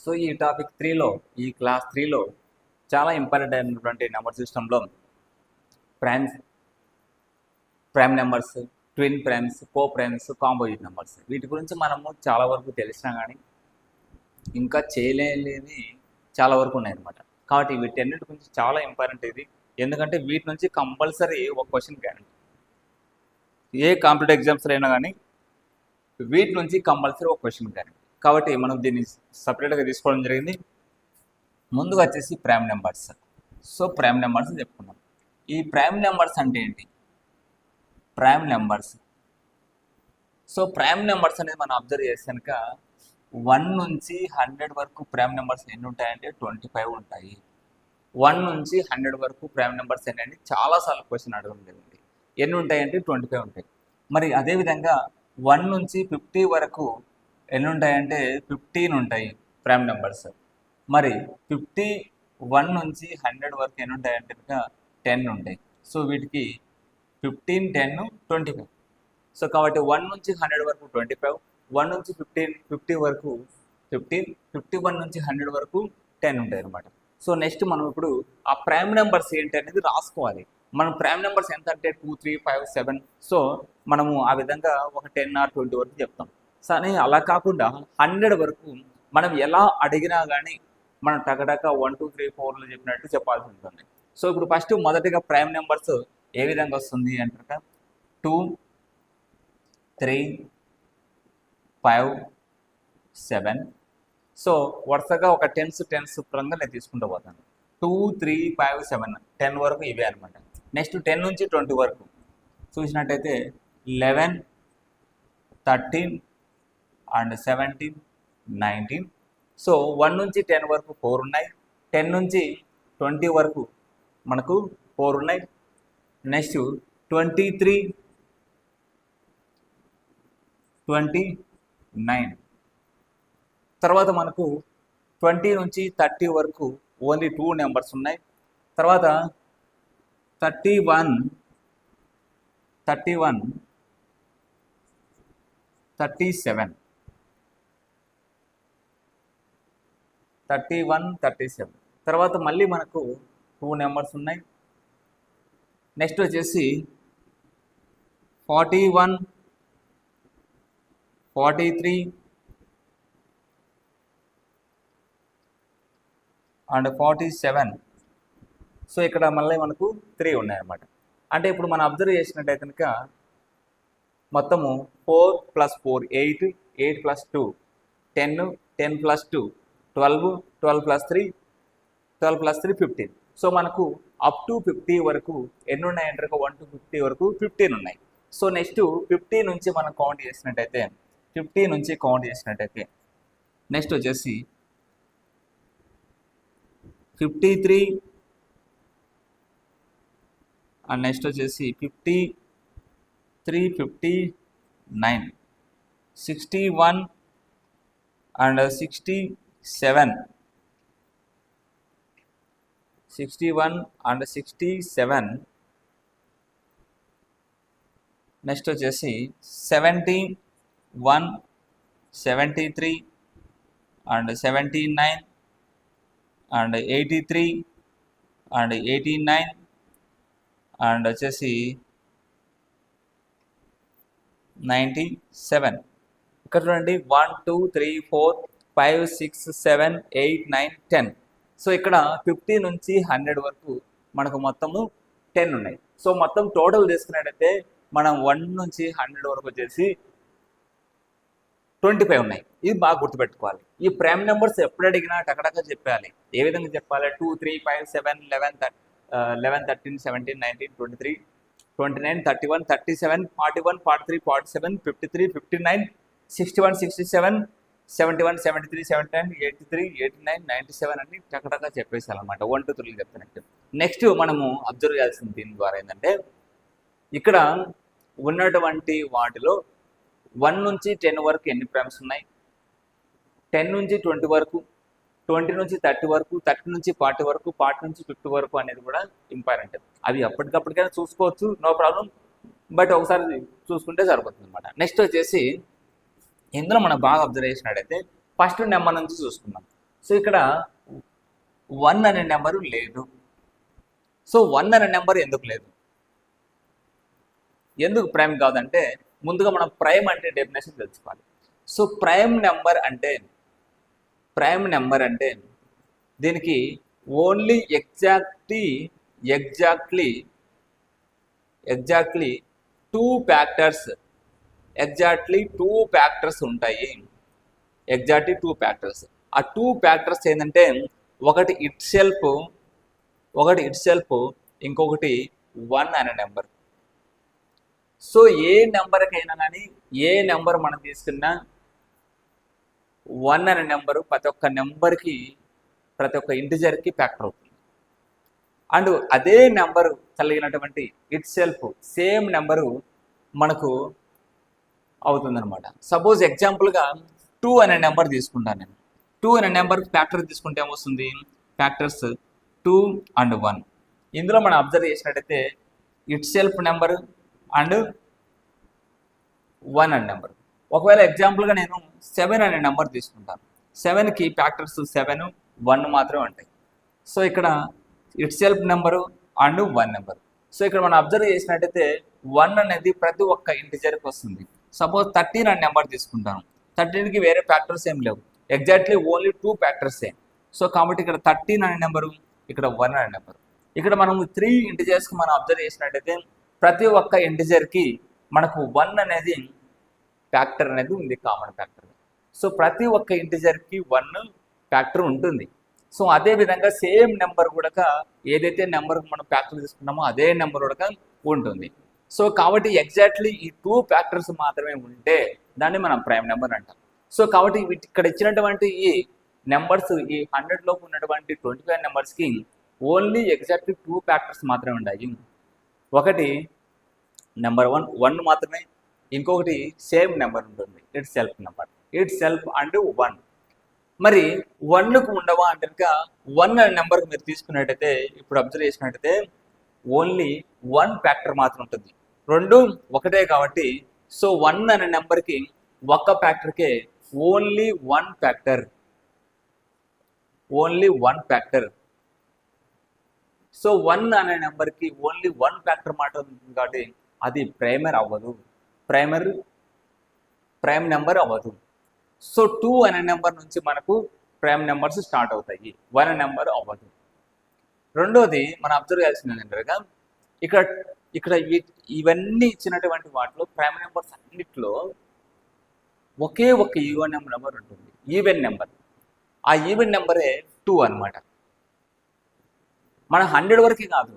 So ఈ topic 3లో ఈ class 3లో చాలా ఇంపార్టెంట్ అయినటువంటి నెంబర్ సిస్టంలో primes, prime numbers, twin primes, coprimes, composite numbers వీటి గురించి మనము చాలా వరకు తెలిసినా కానీ ఇంకా చేయలేనివి చాలా వరకు ఉన్నాయన్నమాట. కాబట్టి వీటన్నిటి గురించి చాలా ఇంపార్టెంట్ ఇది. ఎందుకంటే వీటి నుంచి కంపల్సరీ ఒక క్వశ్చన్ గ్యారంటీ. ఏ కాంపిటేటివ్ ఎగ్జామ్స్లో అయినా కానీ వీటి నుంచి కంపల్సరీ ఒక క్వశ్చన్ గ్యారంటీ. కాబట్టి మనం దీన్ని సపరేట్గా తీసుకోవడం జరిగింది. ముందుగా వచ్చేసి prime numbers. So prime numbers చెప్పుకున్నాం. ఈ ప్రైమ్ నెంబర్స్ అంటే ఏంటి? Prime numbers. So prime numbers అనేది మనం అబ్జర్వ్ చేస్తే కనుక 1 నుంచి 100 వరకు ప్రైమ్ నెంబర్స్ ఎన్ని ఉంటాయంటే 25 ఉంటాయి. 1 నుంచి 100 వరకు ప్రైమ్ నెంబర్స్ ఏంటంటే చాలాసార్లు క్వశ్చన్ అడగడం జరిగింది. ఎన్ని ఉంటాయంటే 25 ఉంటాయి. మరి అదేవిధంగా 1 నుంచి 50 వరకు ఎన్ని ఉంటాయంటే 15 ఉంటాయి ప్రైమ్ నెంబర్స్. మరి 51 నుంచి 100 వరకు ఎన్ని ఉంటాయంటే కనుక 10 ఉంటాయి. సో వీటికి 15, 10, 25. సో కాబట్టి 1 నుంచి 100 వరకు 25, 1 నుంచి 50 వరకు 15, 51 నుంచి 100 వరకు 10 ఉంటాయి అనమాట. సో నెక్స్ట్ మనం ఇప్పుడు ఆ ప్రైమ్ నెంబర్స్ ఏంటి అనేది రాసుకోవాలి. మనం ప్రైమ్ నెంబర్స్ ఎంత అంటే 2, 3, 5, 7. సో మనము ఆ విధంగా ఒక 10 or 20 వరకు చెప్తాం. కానీ అలా కాకుండా 100 వరకు మనం ఎలా అడిగినా కానీ మనం టకటక 1, 2, 3, 4లో చెప్పినట్టు చెప్పాల్సి ఉంటుంది. సో ఇప్పుడు ఫస్ట్ మొదటిగా ప్రైమ్ నెంబర్స్ ఏ విధంగా వస్తుంది అంటే 2, 3, 5, 7. సో వరుసగా ఒక టెన్స్ పరంగా నేను తీసుకుంటూ పోతాను. 2, 3, 5, 7, 10 వరకు ఇవే అనమాట. నెక్స్ట్ 10 నుంచి 20 వరకు చూసినట్టయితే 11, 13 and 17, 19. సో 1 నుంచి 10 వరకు 4 ఉన్నాయి. 10 నుంచి 20 వరకు మనకు 4 ఉన్నాయి. నెక్స్ట్ 23, 29. తర్వాత మనకు 20 నుంచి 30 వరకు ఓన్లీ 2 నెంబర్స్ ఉన్నాయి. తర్వాత 31, 37. 31, 37. తర్వాత మళ్ళీ మనకు 2 నెంబర్స్ ఉన్నాయి. నెక్స్ట్ వచ్చేసి 41, 43 and 47. సో ఇక్కడ మళ్ళీ మనకు 3 ఉన్నాయన్నమాట. అంటే ఇప్పుడు మనం అబ్జర్వ్ చేసినట్టయితే కనుక మొత్తము 4 + 4 8, 8 + 2 10, 10 + 2 12, 12 + 3 12 + 3 15. సో మనకు అప్ టు 50 వరకు ఎన్ని ఉన్నాయంటే 1 to 50 వరకు 15 ఉన్నాయి. సో నెక్స్ట్ 50 నుంచి మనం కౌంట్ చేసినట్టయితే నెక్స్ట్ వచ్చేసి 53 అండ్ నెక్స్ట్ వచ్చేసి 53, 59, 61 and 67. 61 and 67. నెక్స్ట్ వచ్చేసి 71, 73 and 79 and 83 and 89 and వచ్చేసి 97. ఇక్కడ చూడండి 1, 2, 3, 4, 5, 6, 7, 8, 9, 10. సో ఇక్కడ 50 నుంచి 100 వరకు మనకు మొత్తము 10 ఉన్నాయి. సో మొత్తం టోటల్ తీసుకున్నట్టయితే మనం 1 నుంచి 100 వరకు వచ్చేసి 25 ఉన్నాయి. ఇది బాగా గుర్తుపెట్టుకోవాలి. ఈ ప్రైమ్ నెంబర్స్ ఎప్పుడు అడిగినా టకటక చెప్పాలి. ఏ విధంగా చెప్పాలి? 2, 3, 5, 7, 11, 13, 17, 19, 23, 29, 31, 37, 41, 43, 47, 53, 59, 61, 67, 71, 73, 79, 83, 89, 97 అని టకటక చెప్పేసాలన్నమాట. 1, 2, 3 చెప్తానంటే నెక్స్ట్ మనము అబ్జర్వ్ చేయాల్సింది దీని ద్వారా ఏంటంటే ఇక్కడ ఉన్నటువంటి వాటిలో 1 నుంచి 10 వరకు ఎన్ని ప్రైమ్స్ ఉన్నాయి, 10 నుంచి 20 వరకు, 20 నుంచి 30 వరకు, 30 నుంచి 40 వరకు, 40 నుంచి 50 వరకు అనేది కూడా ఇంపార్టెంట్. అవి అప్పటికప్పటికైనా చూసుకోవచ్చు, నో ప్రాబ్లం. బట్ ఒకసారి చూసుకుంటే సరిపోతుంది అనమాట. నెక్స్ట్ వచ్చేసి ఇందులో మనం బాగా అబ్జర్వ్ చేసినట్టయితే ఫస్ట్ నెంబర్ నుంచి చూసుకుందాం. సో ఇక్కడ 1 అనే నెంబరు లేదు. సో 1 అనే నెంబర్ ఎందుకు లేదు, ఎందుకు ప్రైమ్ కాదంటే ముందుగా మనం ప్రైమ్ అంటే డెఫినేషన్ తెలుసుకోవాలి. సో ప్రైమ్ నెంబర్ అంటే దీనికి ఓన్లీ ఎగ్జాక్ట్లీ 2 ఫ్యాక్టర్స్ ఉంటాయి. Exactly 2 factors. ఆ 2 ఫ్యాక్టర్స్ ఏంటంటే ఒకటి ఇట్ సెల్ఫ్, ఇంకొకటి 1 అనే నెంబర్. సో ఏ నెంబర్కైనా కానీ, ఏ నెంబర్ మనం తీసుకున్నా 1 అనే నెంబరు ప్రతి ఒక్క ఇంటిజర్కి ఫ్యాక్టర్ అవుతుంది. అండ్ అదే నెంబరు కలిగినటువంటి ఇట్ సెల్ఫ్ సేమ్ నెంబరు మనకు అవుతుందన్నమాట. సపోజ్ ఎగ్జాంపుల్గా 2 అనే నెంబర్ తీసుకుంటాను నేను. 2 అనే నెంబర్ ఫ్యాక్టర్ తీసుకుంటే ఏమొస్తుంది, ఫ్యాక్టర్స్ 2 అండ్ 1. ఇందులో మనం అబ్జర్వ్ చేసినట్టయితే ఇట్ సెల్ఫ్ నెంబర్ అండ్ 1 అనే నెంబర్. ఒకవేళ ఎగ్జాంపుల్గా నేను 7 అనే నెంబర్ తీసుకుంటాను. 7కి ఫ్యాక్టర్స్ 7, 1 మాత్రమే ఉంటాయి. సో ఇక్కడ it self number and 1 number. So ఇక్కడ మనం అబ్జర్వ్ చేసినట్టయితే 1 అనేది ప్రతి ఒక్క ఇంటిజర్కి వస్తుంది. సపోజ్ 13 అనే నెంబర్ తీసుకుంటాను. 13కి వేరే ఫ్యాక్టర్స్ ఏం లేవు, ఎగ్జాక్ట్లీ ఓన్లీ 2 ఫ్యాక్టర్సే. సో కాబట్టి ఇక్కడ 13 అనే నెంబరు, ఇక్కడ 1 అనే నెంబరు. ఇక్కడ మనం 3 ఇంటిజర్స్కి మనం అబ్జర్వ్ చేసినట్టయితే ప్రతి ఒక్క ఇంటిజర్కి మనకు 1 అనేది ఫ్యాక్టర్ అనేది ఉంది, కామన్ ఫ్యాక్టర్. సో ప్రతి ఒక్క ఇంటిజర్కి 1 ఫ్యాక్టర్ ఉంటుంది. సో అదే విధంగా సేమ్ నెంబర్ కూడా ఏదైతే నెంబర్ మనం ఫ్యాక్టర్ తీసుకున్నామో అదే నెంబర్ కూడా ఉంటుంది. సో కాబట్టి ఎగ్జాక్ట్లీ ఈ 2 ఫ్యాక్టర్స్ మాత్రమే ఉంటే దాన్ని మనం ప్రైమ్ నెంబర్ అంటాం. సో కాబట్టి ఇక్కడ ఇచ్చినటువంటి ఈ నెంబర్స్, ఈ 100 లోపు ఉన్నటువంటి 25 నెంబర్స్కి ఓన్లీ ఎగ్జాక్ట్లీ 2 ఫ్యాక్టర్స్ మాత్రమే ఉన్నాయి. ఒకటి నెంబర్ 1 మాత్రమే, ఇంకొకటి సేమ్ నెంబర్ ఉంటుంది, it self number, it self and 1. మరి 1కు ఉండవా అంటే కనుక 1 అనే నెంబర్కి మీరు తీసుకున్నట్టయితే, ఇప్పుడు అబ్జర్వ్ చేసినట్టయితే ఓన్లీ 1 ఫ్యాక్టర్ మాత్రం ఉంటుంది. 2 ఒకటే కాబట్టి సో 1 అనే నెంబర్కి ఒక్క ఫ్యాక్టర్కే ఓన్లీ 1 ఫ్యాక్టర్. సో 1 అనే నెంబర్కి ఓన్లీ 1 ఫ్యాక్టర్ మాట ఉంటుంది కాబట్టి అది ప్రైమ్ నెంబర్ అవ్వదు. సో 2 అనే నెంబర్ నుంచి మనకు ప్రైమ్ నెంబర్స్ స్టార్ట్ అవుతాయి, 1 అనే నెంబర్ అవ్వదు. రెండోది మనం అబ్జర్వ్ చేయాల్సింది ఏంటంటే ఇక్కడ ఇవన్నీ ఇచ్చినటువంటి వాటిలో ప్రైమ్ నెంబర్స్ అన్నిట్లో ఒకే ఒక ఈవెన్ నెంబర్ ఉంటుంది, ఈవెన్ నెంబర్. ఆ ఈవెన్ నెంబరే 2 అనమాట. మన 100 వరకే కాదు,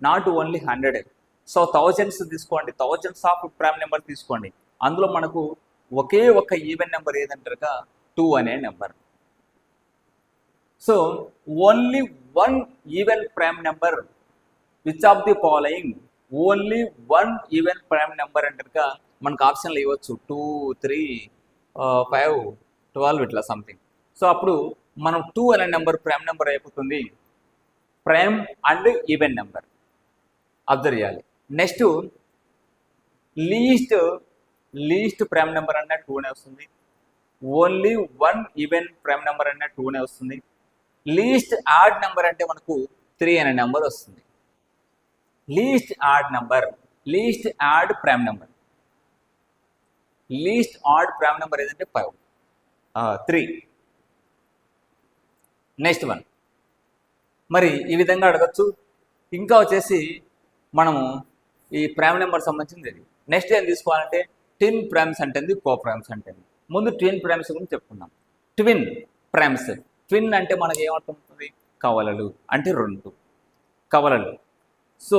నాట్ ఓన్లీ 100. సో థౌజండ్స్ తీసుకోండి, థౌజండ్స్ ఆఫ్ ప్రైమ్ నెంబర్ తీసుకోండి, అందులో మనకు ఒకే ఒక ఈవెన్ నెంబర్ ఏదంటే 2 అనే number. So only 1 even prime number which of the following, only 1 even prime number అంటే మనకు ఆప్షన్లు ఇవ్వచ్చు 2, 3, 5, 12 ఇట్లా సంథింగ్. సో అప్పుడు మనం 2 అనే నెంబర్ ప్రైమ్ నెంబర్ అయిపోతుంది, prime and even number. Observe చేయాలి. నెక్స్ట్ లీస్ట్ ప్రైమ్ నెంబర్ అన్న 2నే వస్తుంది, ఓన్లీ 1 ఈవెన్ ప్రైమ్ నెంబర్ అన్న 2నే వస్తుంది. లీస్ట్ ఆడ్ నెంబర్ అంటే మనకు 3 అనే నెంబర్ వస్తుంది. Least odd prime number, least odd prime number ఏదంటే 3. నెక్స్ట్ 1. మరి ఈ విధంగా అడగచ్చు. ఇంకా వచ్చేసి మనము ఈ ప్రైమ్ నెంబర్ సంబంధించింది ఇది. నెక్స్ట్ ఏం తీసుకోవాలంటే ట్విన్ ప్రైమ్స్ అంటే కో ప్రైమ్స్ అంటే. ముందు ట్విన్ ప్రైమ్స్ గురించి చెప్పుకుందాం. ట్విన్ ప్రైమ్స్, ట్విన్ అంటే మనకి ఏమవుతుంది, కవలలు అంటే 2 కవలలు. సో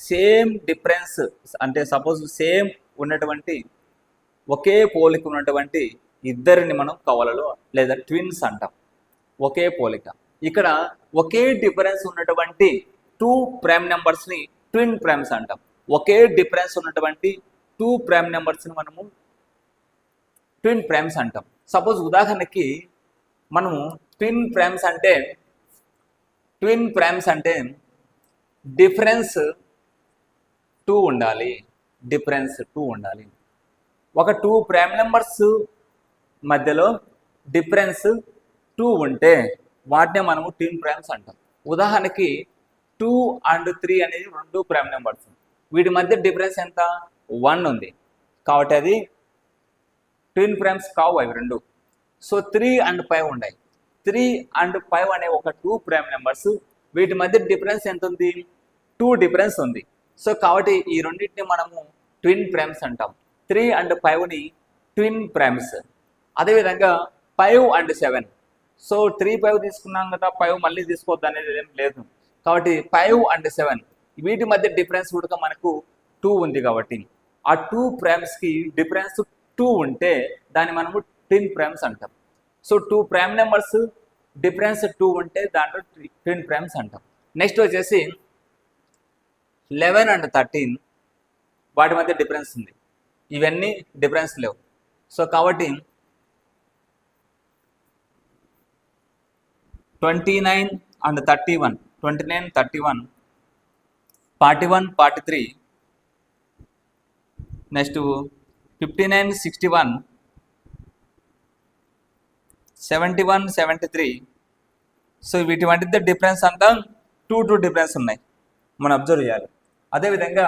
సేమ్ డిఫరెన్స్ అంటే సపోజ్ సేమ్ ఉన్నటువంటి ఒకే పోలిక ఉన్నటువంటి ఇద్దరిని మనం కవలలు లేదా ట్విన్స్ అంటాం, ఒకే పోలిక. ఇక్కడ ఒకే డిఫరెన్స్ ఉన్నటువంటి 2 ప్రైమ్ నెంబర్స్ని ట్విన్ ప్రైమ్స్ అంటాం. ఒకే డిఫరెన్స్ ఉన్నటువంటి 2 ప్రైమ్ నెంబర్స్ని మనము ట్విన్ ప్రైమ్స్ అంటాం. సపోజ్ ఉదాహరణకి మనము ట్విన్ ప్రైమ్స్ అంటే డిఫరెన్స్ 2 ఉండాలి, ఒక 2 ప్రైమ్ నెంబర్స్ మధ్యలో డిఫరెన్స్ 2 ఉంటే వాటినే మనము ట్విన్ ప్రైమ్స్ అంటాం. ఉదాహరణకి 2 అండ్ 3 అనేది 2 ప్రైమ్ నెంబర్స్. వీటి మధ్య డిఫరెన్స్ ఎంత? 1 ఉంది. కాబట్టి అది ట్విన్ ప్రైమ్స్ కావు అవి రెండు. సో 3 అండ్ 5 ఉన్నాయి. 3 అండ్ 5 అనే ఒక 2 ప్రైమ్ నెంబర్స్. వీటి మధ్య డిఫరెన్స్ ఎంత ఉంది? 2 డిఫరెన్స్ ఉంది. సో కాబట్టి ఈ రెండింటిని మనము ట్విన్ ప్రైమ్స్ అంటాం. 3 అండ్ 5ని ట్విన్ ప్రైమ్స్. అదేవిధంగా 5 అండ్ 7. సో 3, 5 తీసుకున్నాం కదా, 5 మళ్ళీ తీసుకోవద్దు అనేది ఏం లేదు. కాబట్టి 5 అండ్ 7 వీటి మధ్య డిఫరెన్స్ కూడా మనకు 2 ఉంది. కాబట్టి ఆ 2 ప్రైమ్స్కి డిఫరెన్స్ 2 ఉంటే దాన్ని మనము ట్విన్ ప్రైమ్స్ అంటాం. సో 2 ప్రైమ్ నెంబర్స్ డిఫరెన్స్ 2 ఉంటే దాంట్లో ట్విన్ ప్రైమ్స్ అంటాం. నెక్స్ట్ వచ్చేసి 11 అండ్ 13 వాటి మధ్య డిఫరెన్స్ ఉంది. ఇవన్నీ డిఫరెన్స్ లేవు. సో కాబట్టి 29 అండ్ 31, 29, 31, 41, 43, నెక్స్ట్ 59, 61, 71, 73. సో వీటి మధ్య డిఫరెన్స్ అంతా 2 డిఫరెన్స్ ఉన్నాయి, మనం అబ్జర్వ్ చేయాలి. అదేవిధంగా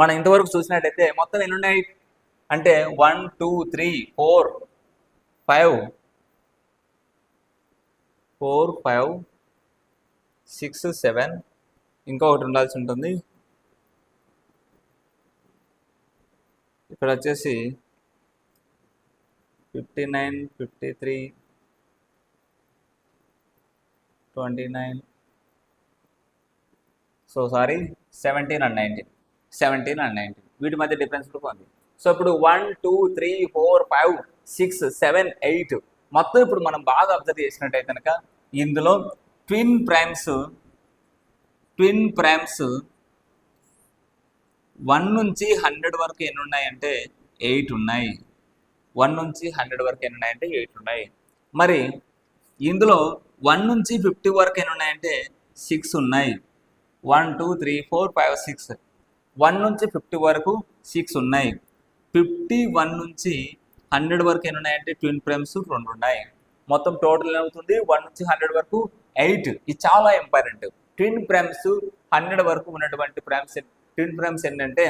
మనం ఇంతవరకు చూసినట్టయితే మొత్తం ఎన్ని ఉన్నాయి అంటే 1, 2, 3, 4, 5, 6, 7, ఇంకొకటి ఉండాల్సి ఉంటుంది. ఇక్కడ వచ్చేసి 59, 53, 29, సో సారీ 17 అండ్ 19, 17 అండ్ 19 వీటి మధ్య డిఫరెన్స్ కూడా ఉంది. సో ఇప్పుడు 1, 2, 3, 4, 5, 6, 7, 8 మొత్తం ఇప్పుడు మనం బాగా అబ్జర్వ్ చేసినట్టయితే కనుక ఇందులో ట్విన్ ప్రైమ్స్ 1 నుంచి 100 వరకు ఎన్ని ఉన్నాయంటే 8 ఉన్నాయి. 1 నుంచి 100 వరకు ఎన్ని ఉన్నాయంటే 8 ఉన్నాయి. మరి ఇందులో 1 నుంచి 50 వరకు ఎన్ని ఉన్నాయంటే 6 ఉన్నాయి. 1, 2, 3, 4, 5, 6. 1 నుంచి 50 వరకు 6 ఉన్నాయి. 51 నుంచి 100 వరకు ఎన్ని ఉన్నాయంటే ట్విన్ ప్రైమ్స్ 2 ఉన్నాయి. మొత్తం టోటల్ ఏమవుతుంది 1 నుంచి 100 వరకు 8. ఇది చాలా ఇంపార్టెంట్. ట్విన్ ప్రైమ్స్ 100 వరకు ఉన్నటువంటి ప్రైమ్స్ ట్విన్ ప్రైమ్స్ ఏంటంటే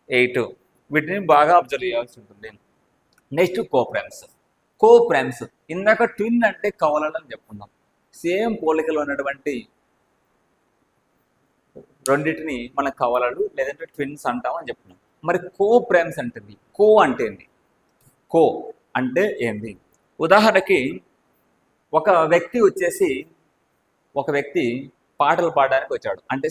8. వీటిని బాగా అబ్జర్వ్ చేయాల్సి ఉంటుంది. Next co primes. ఇందాక ట్విన్ అంటే కవలలని చెప్పుకున్నాం. సేమ్ పోలికలో ఉన్నటువంటి రెండింటిని మనం కవలలు లేదంటే ట్విన్స్ అంటామని చెప్పుకున్నాం. మరి కో ప్రైమ్స్ అంటే కో అంటే ఏంటి? కో అంటే ఏంది? ఉదాహరణకి ఒక వ్యక్తి పాటలు పాడడానికి వచ్చాడు. అంటే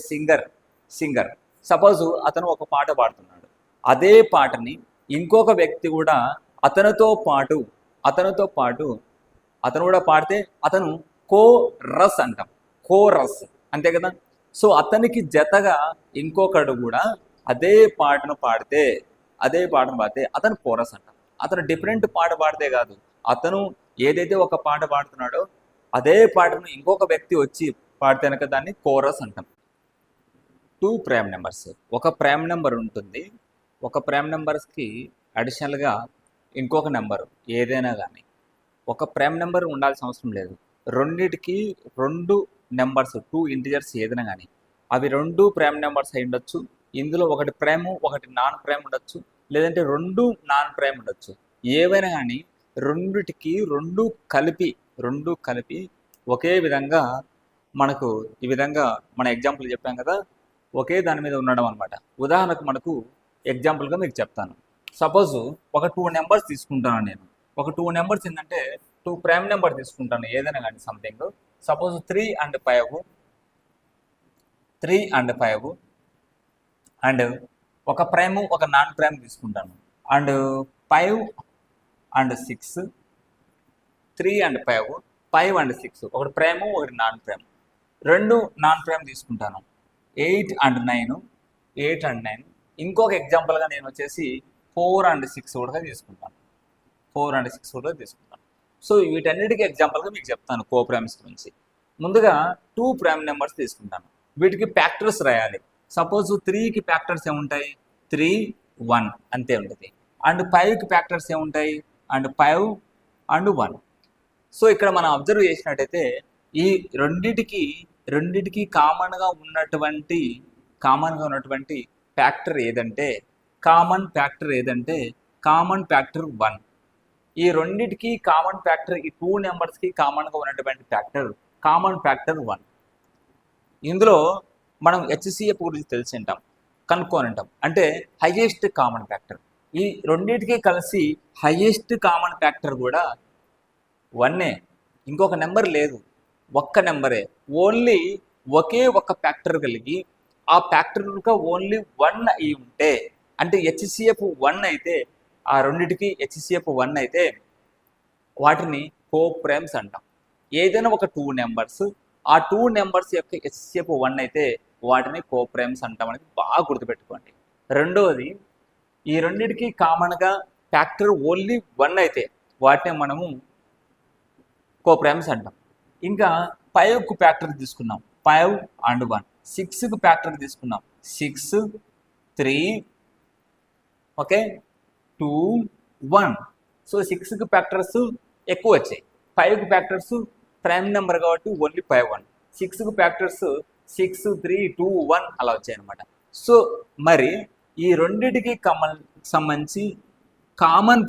సింగర్ సపోజ్ అతను ఒక పాట పాడుతున్నాడు. అదే పాటని ఇంకొక వ్యక్తి కూడా అతనితో పాటు అతను కూడా పాడితే అతను కోరస్ అంటాం. కోరస్ అంతే కదా. సో అతనికి జతగా ఇంకొకడు కూడా అదే పాటను పాడితే అతను కోరస్ అంటాం. అతను డిఫరెంట్ పాట పాడితే కాదు, అతను ఏదైతే ఒక పాట పాడుతున్నాడో అదే పాటను ఇంకొక వ్యక్తి వచ్చి పాడితే కనుక దాన్ని కోరస్ అంటాం. 2 ప్రైమ్ నెంబర్స్. ఒక ప్రైమ్ నెంబర్ ఉంటుంది. ఒక ప్రైమ్ నెంబర్స్కి అడిషనల్గా ఇంకొక నెంబర్ ఏదైనా కానీ ఒక ప్రైమ్ నెంబర్ ఉండాల్సిన అవసరం లేదు. రెండిటికి 2 నెంబర్స్ 2 ఇంటిజర్స్ ఏదైనా కానీ అవి 2 ప్రైమ్ నెంబర్స్ అయి ఉండొచ్చు. ఇందులో ఒకటి ప్రైమ్ ఒకటి నాన్ ప్రైమ్ ఉండొచ్చు, లేదంటే 2 నాన్ ప్రైమ్ ఉండొచ్చు. ఏవైనా కానీ రెండిటికి 2 కలిపి ఒకే విధంగా మనకు ఈ విధంగా మన ఎగ్జాంపుల్ చెప్పాం కదా, ఒకే దాని మీద ఉండడం అనమాట. ఉదాహరణకు మనకు ఎగ్జాంపుల్గా మీకు చెప్తాను. సపోజ్ ఒక 2 నెంబర్స్ తీసుకుంటాను నేను. ఒక 2 నెంబర్స్ ఏంటంటే 2 ప్రైమ్ నెంబర్ తీసుకుంటాను ఏదైనా కానీ సంథింగ్. సపోజ్ 3 and 5 అండ్ ఒక ప్రైమ్ ఒక నాన్ ప్రైమ్ తీసుకుంటాను. అండ్ 5 and 6, 3 and 5, 5 and 6 ఒకటి ప్రైమ్ ఒకటి నాన్ ప్రైమ్. 2 నాన్ ప్రైమ్ తీసుకుంటాను. 8 and 9 ఇంకొక ఎగ్జాంపుల్గా నేను వచ్చేసి 4 and 6 కూడా తీసుకుంటాను. సో వీటన్నిటికీ ఎగ్జాంపుల్గా మీకు చెప్తాను కో ప్రైమ్స్ గురించి. ముందుగా 2 ప్రైమ్ నెంబర్స్ తీసుకుంటాను. వీటికి ఫ్యాక్టర్స్ రాయాలి. సపోజ్ 3కి ఫ్యాక్టర్స్ ఏముంటాయి? 3, 1 అంతే ఉంటుంది. అండ్ 5కి ఫ్యాక్టర్స్ ఏముంటాయి? And 5 and 1. సో ఇక్కడ మనం అబ్జర్వ్ చేసినట్టయితే ఈ రెండిటికి కామన్గా ఉన్నటువంటి ఫ్యాక్టర్ ఏదంటే కామన్ ఫ్యాక్టర్ 1. ఈ రెండిటికి కామన్ ఫ్యాక్టర్, ఈ 2 నెంబర్స్కి కామన్గా ఉన్నటువంటి కామన్ ఫ్యాక్టర్ 1. ఇందులో మనం హెచ్సిఎఫ్ గురించి తెలిసి ఉంటాం, కనుక్కొని ఉంటాం. అంటే హైయెస్ట్ కామన్ ఫ్యాక్టర్. ఈ రెండింటికి కలిసి హైయెస్ట్ కామన్ ఫ్యాక్టర్ కూడా 1. ఇంకొక నెంబర్ లేదు, ఒక్క నెంబరే. ఓన్లీ ఒకే ఒక ఫ్యాక్టర్ కలిగి ఆ ఫ్యాక్టర్ కనుక ఓన్లీ 1 అయి ఉంటే, అంటే హెచ్సిఎఫ్ 1 అయితే, ఆ రెండింటికి హెచ్సిఎఫ్ 1 అయితే వాటిని కోప్రైమ్స్ అంటాం. ఏదైనా ఒక 2 నెంబర్స్, ఆ 2 నెంబర్స్ యొక్క హెచ్సిఎఫ్ 1 అయితే వాటిని కోప్రైమ్స్ అంటాం అనేది బాగా గుర్తుపెట్టుకోండి. రెండవది, ఈ రెండింటికి కామన్గా ఫ్యాక్టర్ ఓన్లీ 1 అయితే వాటిని మనము కోప్రైమ్స్ అంటాం. ఇంకా 5కు ఫ్యాక్టర్ తీసుకున్నాం, 5 and 1. 6కు ఫ్యాక్టర్ తీసుకున్నాం, 6, 3, ఓకే, 2, 1. సో 6కు ఫ్యాక్టర్స్ ఎక్కువ వచ్చాయి, 5కు ఫ్యాక్టర్స్ ప్రైమ్ నెంబర్ కాబట్టి ఓన్లీ 5, 1. 6కు ఫ్యాక్టర్స్ 6, 3, 2, 1 అలా వచ్చాయి అనమాట. సో మరి ఈ రెండింటికి సంబంధించి కామన్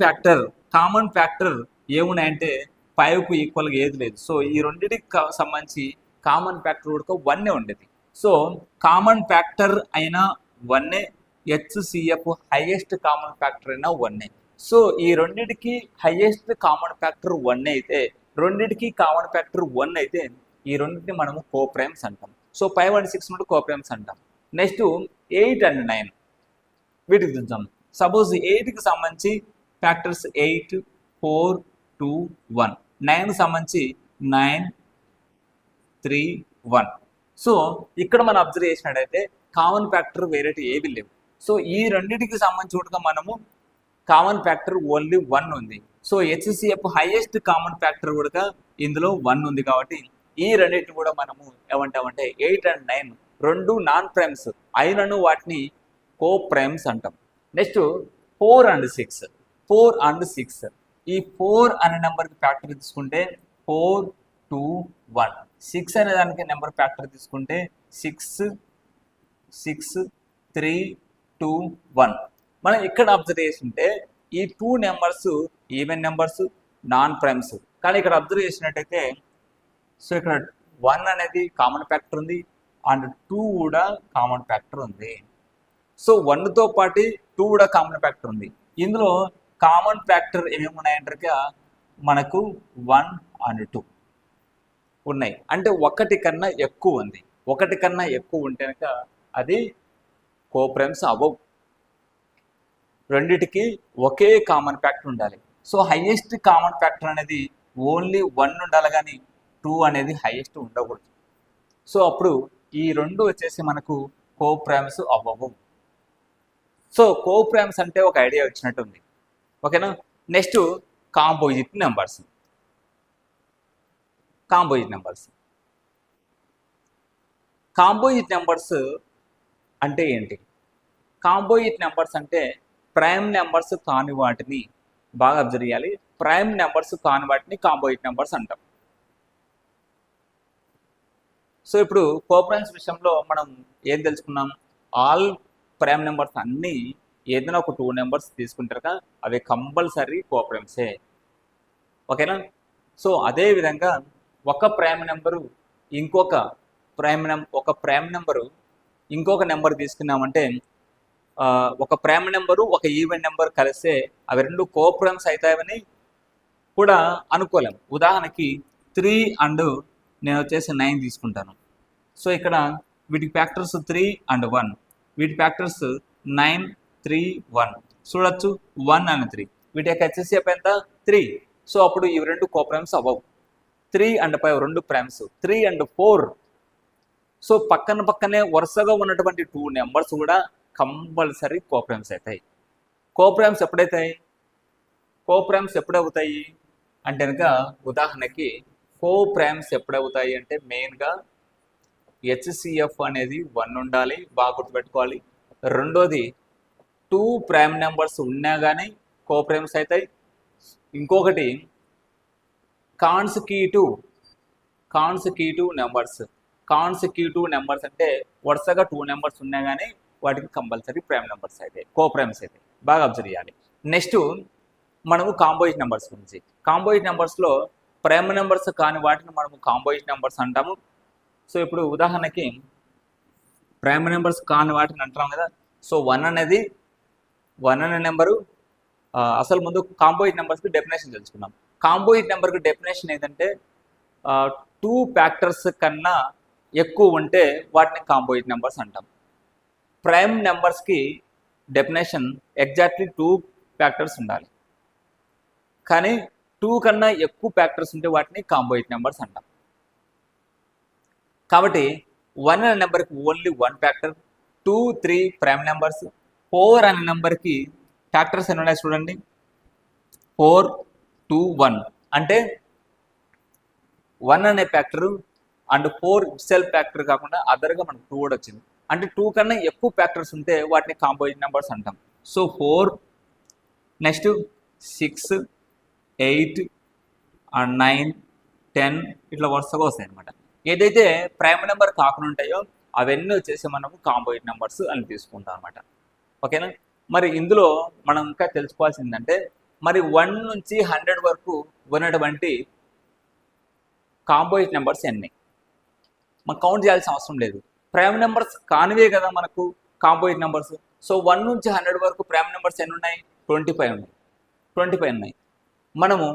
ఫ్యాక్టర్ ఏమున్నాయంటే 5కు ఈక్వల్గా ఏది లేదు. సో ఈ రెండింటికి సంబంధించి కామన్ ఫ్యాక్టర్ కూడా 1 ఉండేది. సో కామన్ ఫ్యాక్టర్ అయినా 1, హెచ్సిఎఫ్ హైయెస్ట్ కామన్ ఫ్యాక్టర్ అయినా 1. సో ఈ రెండింటికి హైయెస్ట్ కామన్ ఫ్యాక్టర్ 1 అయితే, రెండింటికి కామన్ ఫ్యాక్టర్ 1 అయితే ఈ రెండింటిని మనము కోప్రైమ్స్ అంటాం. సో 5 and 6 నుండి కోప్రైమ్స్ అంటాం. నెక్స్ట్ 8 and 9 వీటికి చూద్దాం. సపోజ్ 8కి సంబంధించి ఫ్యాక్టర్స్ 8, 4, 2, 1. 9కి సంబంధించి 9, 3, 1. సో ఇక్కడ మనం అబ్జర్వ్ చేసినట్టయితే కామన్ ఫ్యాక్టర్ వేరేటి ఏవి లేవు. సో ఈ రెండింటికి సంబంధించి మనము కామన్ ఫ్యాక్టర్ ఓన్లీ 1 ఉంది. So HCF highest common factor కూడా ఇందులో 1 ఉంది. కాబట్టి ఈ రెండింటిని కూడా మనము ఏమంటామంటే 8 and 9 రెండు నాన్ ప్రైమ్స్ అయినను వాటిని కోప్రైమ్స్ అంటాం. Next 4 and 6. ఈ 4 అనే నెంబర్కి ఫ్యాక్టర్ తీసుకుంటే 4, 2, 1. 6 అనే దానికి నెంబర్ ఫ్యాక్టర్ తీసుకుంటే 6, 3, 2, 1. మనం ఇక్కడ అబ్జర్వ్ చేస్తుంటే ఈ 2 numbers even numbers, non primes. కానీ ఇక్కడ అబ్జర్వ్ చేసినట్టయితే సో ఇక్కడ 1 అనేది కామన్ ఫ్యాక్టర్ ఉంది అండ్ 2 కూడా కామన్ ఫ్యాక్టర్ ఉంది. సో 1తో పాటు 2 కూడా కామన్ ఫ్యాక్టర్ ఉంది. ఇందులో కామన్ ఫ్యాక్టర్ ఏమేమి ఉన్నాయంటే మనకు 1 and 2 ఉన్నాయి. అంటే ఒకటి కన్నా ఎక్కువ ఉంది. ఒకటి కన్నా ఎక్కువ ఉంటే కనుక అది కోప్రైమ్స్ అవ్వవు. రెండిటికి ఒకే కామన్ ఫ్యాక్టర్ ఉండాలి. సో హైయెస్ట్ కామన్ ఫ్యాక్టర్ అనేది ఓన్లీ 1 ఉండాలి, కానీ 2 అనేది హైయెస్ట్ ఉండకూడదు. సో అప్పుడు ఈ రెండు వచ్చేసి మనకు కోప్రైమ్స్ అవ్వవు. సో కోప్రైమ్స్ అంటే ఒక ఐడియా వచ్చినట్టు ఉంది, ఓకేనా. Next composite numbers. Composite numbers అంటే ఏంటి? కాంపోజిట్ నెంబర్స్ అంటే ప్రైమ్ నెంబర్స్ కాని వాటిని, బాగా అబ్జర్వ్ చేయాలి, ప్రైమ్ నెంబర్స్ కాని వాటిని కాంపోజిట్ నెంబర్స్ అంటాం. సో ఇప్పుడు కోప్రైమ్స్ విషయంలో మనం ఏం తెలుసుకున్నాం? ఆల్ ప్రైమ్ నెంబర్స్ అన్నీ ఏదైనా ఒక 2 నెంబర్స్ తీసుకుంటారు కదా, అవి కంపల్సరీ కోప్రైమ్సే, ఓకేనా. సో అదేవిధంగా ఒక ప్రైమ్ నెంబరు ఇంకొక నెంబర్ తీసుకున్నామంటే ఒక ప్రైమ్ నెంబరు ఒక ఈవెన్ నెంబర్ కలిస్తే అవి రెండు కోప్రైమ్స్ అవుతాయని కూడా అనుకోలేం. ఉదాహరణకి 3 and నేను వచ్చేసి 9 తీసుకుంటాను. సో ఇక్కడ వీటికి ఫ్యాక్టర్స్ 3 and 1, వీటి ఫ్యాక్టర్స్ 9, 3, 1. చూడొచ్చు 1 and 3, వీటి యొక్క హెచ్సిఎఫ్ ఎంత? 3. సో అప్పుడు ఇవి రెండు కోప్రైమ్స్ అవ్వవు. 3 and 5 రెండు ప్రైమ్స్, 3 and 4. సో పక్కనే వరుసగా ఉన్నటువంటి 2 నెంబర్స్ కూడా కంపల్సరీ కోప్రైమ్స్ అవుతాయి. కోప్రైమ్స్ ఎప్పుడవుతాయి అంటే కనుక ఉదాహరణకి కోప్రైమ్స్ ఎప్పుడవుతాయి అంటే మెయిన్గా హెచ్సిఎఫ్ అనేది 1 ఉండాలి, బాగా గుర్తుపెట్టుకోవాలి. రెండోది 2 ప్రైమ్ నెంబర్స్ ఉన్నా కానీ కోప్రైమ్స్ అవుతాయి. ఇంకొకటి కాన్సిక్యూటివ్ నెంబర్స్ అంటే వరుసగా 2 నెంబర్స్ ఉన్నాయి కానీ వాటికి కంపల్సరీ ప్రైమ్ నెంబర్స్ అయితే కో ప్రైమ్స్ అయితే బాగా అబ్జర్వ్ చేయాలి. నెక్స్ట్ మనము కాంపోజిట్ నెంబర్స్ గురించి. కాంపోజిట్ నెంబర్స్లో ప్రైమ్ నెంబర్స్ కాని వాటిని మనము కాంపోజిట్ నెంబర్స్ అంటాము. సో ఇప్పుడు ఉదాహరణకి ప్రైమ్ నెంబర్స్ కాని వాటిని అంటాం కదా. సో 1 అనే నెంబరు అసలు ముందు కాంపోజిట్ నెంబర్స్కి డెఫినేషన్ తెలుసుకున్నాం. కాంపోజిట్ నెంబర్కి డెఫినేషన్ ఏంటంటే 2 ఫ్యాక్టర్స్ కన్నా ఎక్కువ ఉంటే వాటిని కాంపోజిట్ నెంబర్స్ అంటాం. ప్రైమ్ నెంబర్స్కి డెఫినేషన్ ఎగ్జాక్ట్లీ 2 ఫ్యాక్టర్స్ ఉండాలి, కానీ 2 కన్నా ఎక్కువ ఫ్యాక్టర్స్ ఉంటే వాటిని కాంపోజిట్ నెంబర్స్ అంటాం. కాబట్టి 1 అనే నెంబర్కి ఓన్లీ 1 ఫ్యాక్టర్, 2, 3 ప్రైమ్ నెంబర్స్. 4 అనే నెంబర్కి ఫ్యాక్టర్స్ ఎన్ని ఉన్నాయి చూడండి, 4, 2, 1 అంటే 1 అనే ఫ్యాక్టరు అండ్ 4 సెల్ఫ్ ఫ్యాక్టర్ కాకుండా అదర్గా మనకు 2 కూడా వచ్చింది. అంటే 2 కన్నా ఎక్కువ ఫ్యాక్టర్స్ ఉంటే వాటిని కాంపోజిట్ నెంబర్స్ అంటాం. సో 4, నెక్స్ట్ 6, 8 అండ్ 9, 10 ఇట్లా వరుసగా వస్తాయి అనమాట. ఏదైతే ప్రైమ్ నెంబర్ కాకుండా ఉంటాయో అవన్నీ వచ్చేసి మనము కాంపోజిట్ నెంబర్స్ అని తీసుకుంటాం అనమాట. ఓకేనా. మరి ఇందులో మనం ఇంకా తెలుసుకోవాల్సిందంటే మరి 1 నుంచి 100 వరకు ఉన్నటువంటి కాంపోజిట్ నెంబర్స్ ఎన్ని మనం కౌంట్ చేయాల్సిన అవసరం లేదు. ప్రైమ్ నెంబర్స్ కానివే కదా మనకు కాంపోజిట్ నెంబర్స్. సో 1 నుంచి 100 వరకు ప్రైమ్ నెంబర్స్ ఎన్ని ఉన్నాయి, 25 ఉన్నాయి. మనము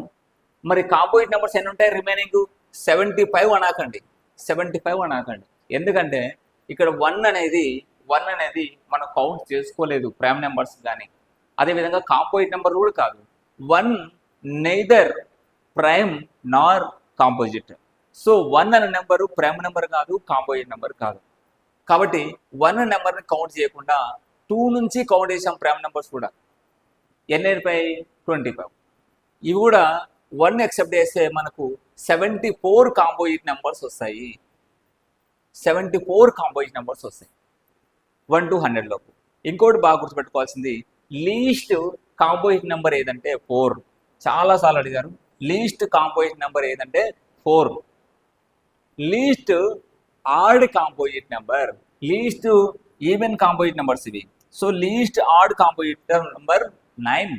మరి కాంపోజిట్ నెంబర్స్ ఎన్ని ఉంటాయి రిమైనింగ్ 75 అనకండి. ఎందుకంటే ఇక్కడ 1 అనేది మనం కౌంట్ చేసుకోలేదు ప్రైమ్ నెంబర్స్ కానీ, అదేవిధంగా కాంపోజిట్ నెంబర్ కూడా కాదు. 1 నెయిదర్ ప్రైమ్ నార్ కాంపోజిట్. సో 1 అనే నెంబరు ప్రైమ్ నెంబర్ కాదు, కాంపోజిట్ నెంబర్ కాదు. కాబట్టి 1 నెంబర్ని కౌంట్ చేయకుండా 2 నుంచి కౌంట్ చేసాం ప్రైమ్ నెంబర్స్ కూడా. ఎన్ని అయిపోయాయి, 25. ఇవి కూడా 1 ఎక్సెప్ట్ చేస్తే మనకు 74 కాంపోజిట్ నెంబర్స్ వస్తాయి. 74 కాంపోజిట్ నెంబర్స్ వస్తాయి 1 to 100 లోపు. ఇంకోటి బాగా గుర్తుపెట్టుకోవాల్సింది, లీస్ట్ కాంపోజిట్ నెంబర్ ఏదంటే 4. చాలాసార్లు అడిగారు, లీస్ట్ కాంపోజిట్ నెంబర్ ఏదంటే 4. Least odd composite number, least even composite numbers ఇవి. So least odd composite number 9.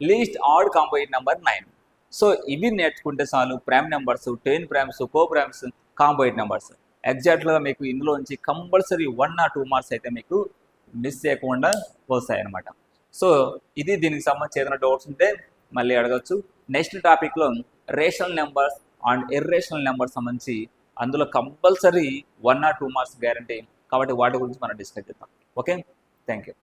Least odd composite number 9. So ఇవి నేర్చుకుంటే చాలు. Prime numbers, 10 primes, coprimes, composite numbers ఎగ్జాక్ట్గా మీకు ఇందులో నుంచి కంపల్సరీ 1 or 2 మార్క్స్ అయితే మీకు మిస్ చేయకుండా వస్తాయి అన్నమాట. సో ఇది దీనికి సంబంధించి ఏదైనా డౌట్స్ ఉంటే మళ్ళీ అడగచ్చు. నెక్స్ట్ టాపిక్లో rational numbers and irrational numbers సంబంధించి అందులో కంపల్సరీ 1 or 2 మార్క్స్ గ్యారంటీ. కాబట్టి వాటి గురించి మనం డిస్కస్ చేద్దాం. Okay, thank you.